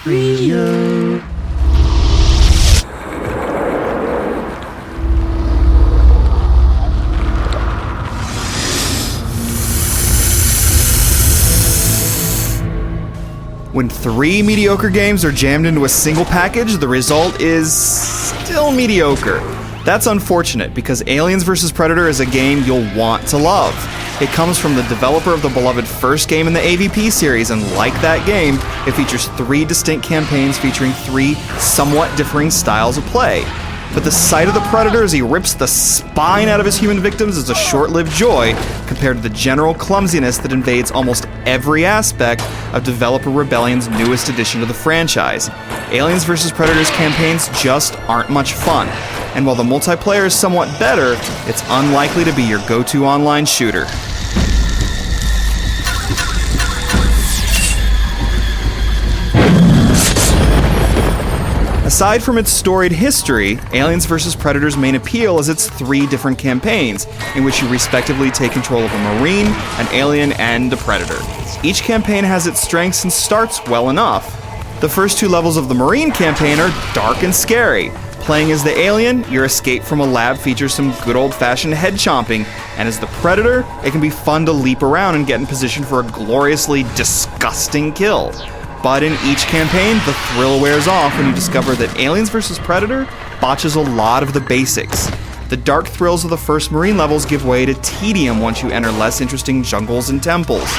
Review. When 3 mediocre games are jammed into a single package, the result is still mediocre. That's unfortunate, because Aliens vs. Predator is a game you'll want to love. It comes from the developer of the beloved first game in the AVP series, and like that game, it features 3 distinct campaigns featuring 3 somewhat differing styles of play. But the sight of the Predator as he rips the spine out of his human victims is a short-lived joy compared to the general clumsiness that invades almost every aspect of developer Rebellion's newest addition to the franchise. Aliens vs. Predator's campaigns just aren't much fun, and while the multiplayer is somewhat better, it's unlikely to be your go-to online shooter. Aside from its storied history, Aliens vs. Predator's main appeal is its 3 different campaigns, in which you respectively take control of a Marine, an Alien, and a Predator. Each campaign has its strengths and starts well enough. The first 2 levels of the Marine campaign are dark and scary. Playing as the Alien, your escape from a lab features some good old-fashioned head chomping, and as the Predator, it can be fun to leap around and get in position for a gloriously disgusting kill. But in each campaign, the thrill wears off when you discover that Aliens vs. Predator botches a lot of the basics. The dark thrills of the first Marine levels give way to tedium once you enter less interesting jungles and temples.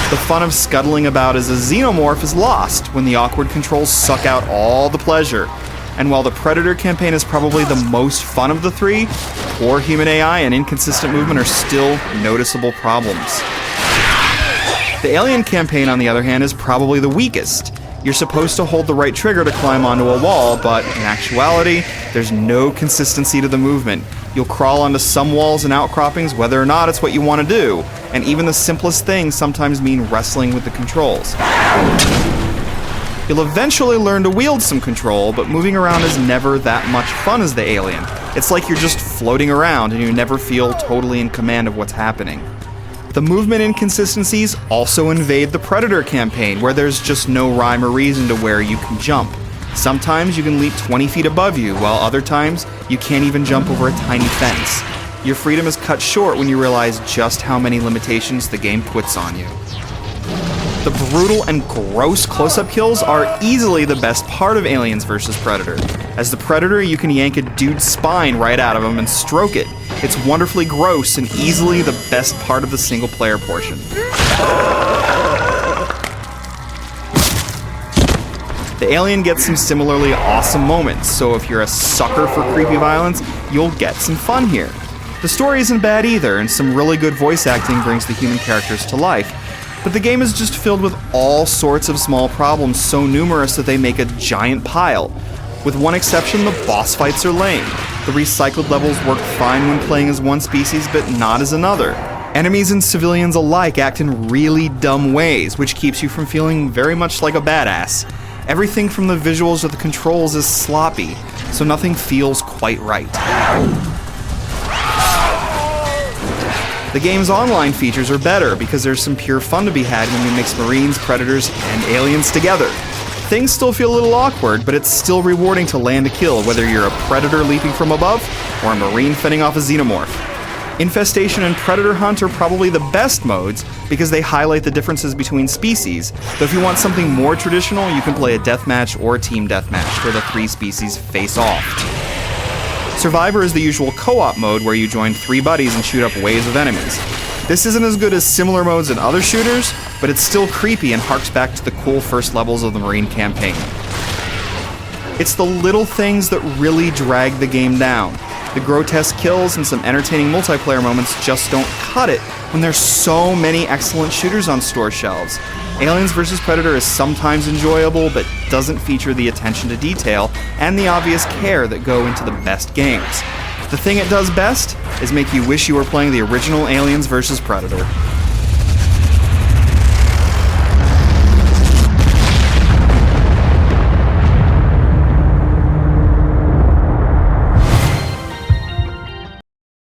The fun of scuttling about as a xenomorph is lost when the awkward controls suck out all the pleasure. And while the Predator campaign is probably the most fun of the 3, poor human AI and inconsistent movement are still noticeable problems. The Alien campaign, on the other hand, is probably the weakest. You're supposed to hold the right trigger to climb onto a wall, but in actuality, there's no consistency to the movement. You'll crawl onto some walls and outcroppings whether or not it's what you want to do, and even the simplest things sometimes mean wrestling with the controls. You'll eventually learn to wield some control, but moving around is never that much fun as the Alien. It's like you're just floating around and you never feel totally in command of what's happening. The movement inconsistencies also invade the Predator campaign, where there's just no rhyme or reason to where you can jump. Sometimes you can leap 20 feet above you, while other times you can't even jump over a tiny fence. Your freedom is cut short when you realize just how many limitations the game puts on you. The brutal and gross close-up kills are easily the best part of Aliens vs. Predator. As the Predator, you can yank a dude's spine right out of him and stroke it. It's wonderfully gross and easily the best part of the single-player portion. The Alien gets some similarly awesome moments, so if you're a sucker for creepy violence, you'll get some fun here. The story isn't bad either, and some really good voice acting brings the human characters to life. But the game is just filled with all sorts of small problems so numerous that they make a giant pile. With one exception, the boss fights are lame. The recycled levels work fine when playing as one species, but not as another. Enemies and civilians alike act in really dumb ways, which keeps you from feeling very much like a badass. Everything from the visuals to the controls is sloppy, so nothing feels quite right. The game's online features are better because there's some pure fun to be had when you mix Marines, Predators, and Aliens together. Things still feel a little awkward, but it's still rewarding to land a kill, whether you're a Predator leaping from above or a Marine fending off a Xenomorph. Infestation and Predator Hunt are probably the best modes because they highlight the differences between species, though if you want something more traditional, you can play a deathmatch or a team deathmatch where the 3 species face off. Survivor is the usual co-op mode where you join 3 buddies and shoot up waves of enemies. This isn't as good as similar modes in other shooters, but it's still creepy and harks back to the cool first levels of the Marine campaign. It's the little things that really drag the game down. The grotesque kills and some entertaining multiplayer moments just don't cut it when there's so many excellent shooters on store shelves. Aliens vs. Predator is sometimes enjoyable, but doesn't feature the attention to detail and the obvious care that go into the best games. The thing it does best is make you wish you were playing the original Aliens vs. Predator.